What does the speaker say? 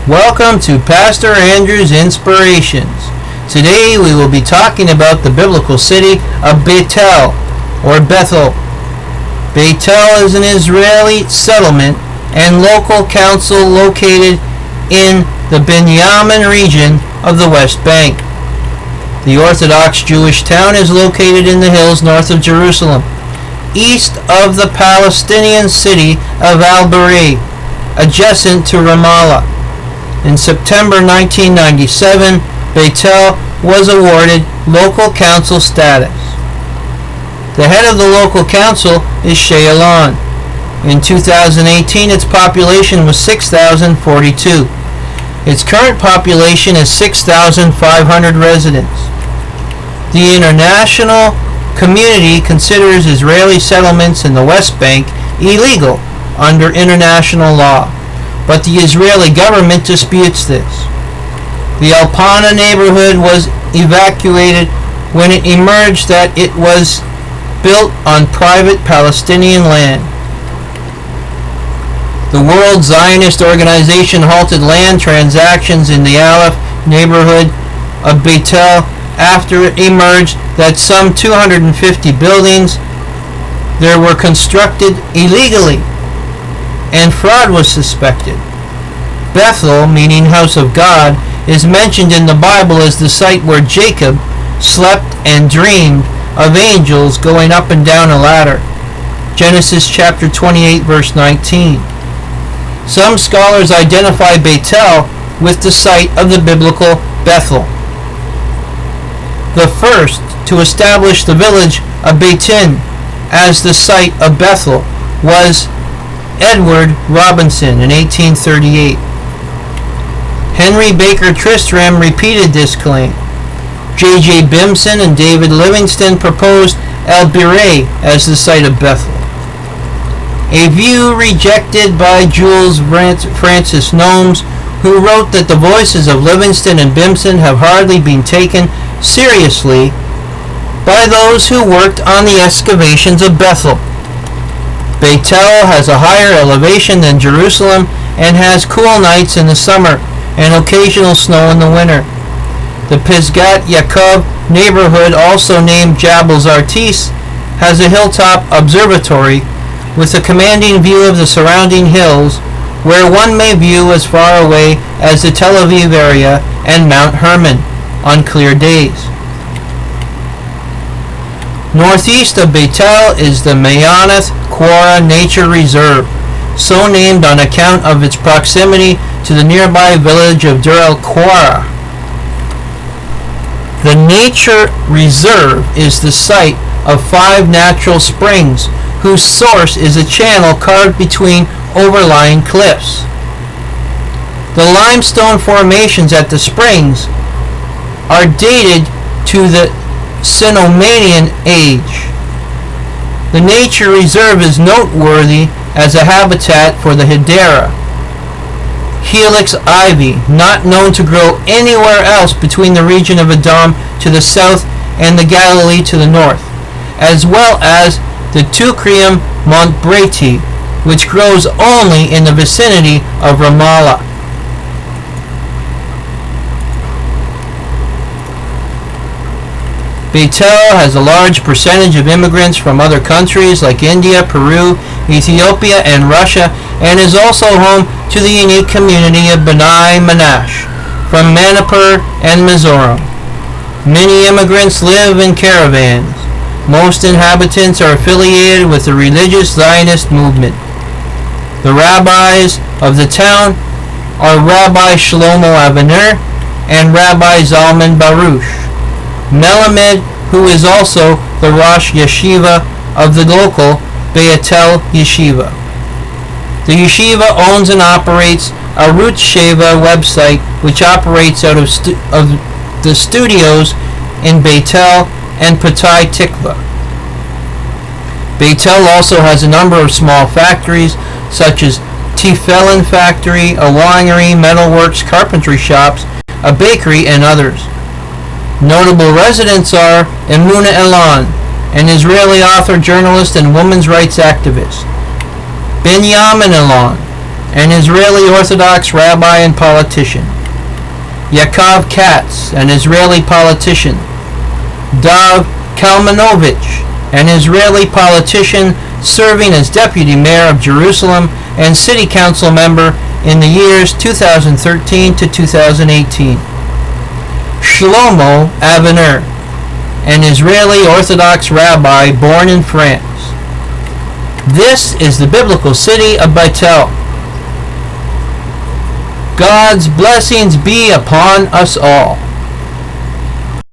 Welcome to Pastor Andrew's Inspirations. Today we will be talking about the biblical city of beit-el or Bethel. Beit-el is an Israeli settlement and local council located in the Benjamin region of the West Bank. The Orthodox Jewish town is located in the hills north of Jerusalem, east of the Palestinian city of Al-Bari, adjacent to Ramallah. In September 1997, beit-el was awarded local council status. The head of the local council is Shayalon. In 2018, its population was 6,042. Its current population is 6,500 residents. The international community considers Israeli settlements in the West Bank illegal under international law, but the Israeli government disputes this. The Alpana neighborhood was evacuated when it emerged that it was built on private Palestinian land. The World Zionist Organization halted land transactions in the Aleph neighborhood of beit-el after it emerged that some 250 buildings there were constructed illegally and fraud was suspected. Bethel, meaning house of God, is mentioned in the Bible as the site where Jacob slept and dreamed of angels going up and down a ladder. Genesis chapter 28 verse 19. Some scholars identify beit-el with the site of the biblical Bethel. The first to establish the village of Beitin as the site of Bethel was Edward Robinson in 1838. Henry Baker Tristram repeated this claim. J.J. Bimson and David Livingston proposed El-Bireh as the site of Bethel. A view rejected by Jules Francis Gnomes, who wrote that the voices of Livingston and Bimson have hardly been taken seriously by those who worked on the excavations of Bethel. Beit-el has a higher elevation than Jerusalem and has cool nights in the summer and occasional snow in the winter. The Pisgat Yaakov neighborhood, also named Jabal Zartis, has a hilltop observatory with a commanding view of the surrounding hills, where one may view as far away as the Tel Aviv area and Mount Hermon on clear days. Northeast of beit-el is the Mayanath Quora Nature Reserve, so named on account of its proximity to the nearby village of Deir el-Quora. The Nature Reserve is the site of 5 natural springs, whose source is a channel carved between overlying cliffs. The limestone formations at the springs are dated to the Cenomanian age. The nature reserve is noteworthy as a habitat for the Hedera helix ivy, not known to grow anywhere else between the region of Edom to the south and the Galilee to the north, as well as the Teucrium montbreti, which grows only in the vicinity of Ramallah. Beit-el has a large percentage of immigrants from other countries like India, Peru, Ethiopia, and Russia, and is also home to the unique community of B'nai Manash from Manipur and Mizoram. Many immigrants live in caravans. Most inhabitants are affiliated with the religious Zionist movement. The rabbis of the town are Rabbi Shlomo Avner and Rabbi Zalman Baruch Melamed, who is also the Rosh Yeshiva of the local beit-el Yeshiva. The yeshiva owns and operates a Roots Sheva website, which operates out of the studios in Beit-el and Petah Tikva. Beit-el also has a number of small factories, such as Tefillin factory, a winery, metalworks, carpentry shops, a bakery, and others. Notable residents are Emuna Elan, an Israeli author, journalist, and women's rights activist; Benjamin Elan, an Israeli Orthodox rabbi and politician. Yaakov Katz, an Israeli politician. Dov Kalmanovich, an Israeli politician serving as deputy mayor of Jerusalem and city council member in the years 2013 to 2018. Shlomo Avner, an Israeli Orthodox rabbi born in France. This is the biblical city of beit-el. God's blessings be upon us all.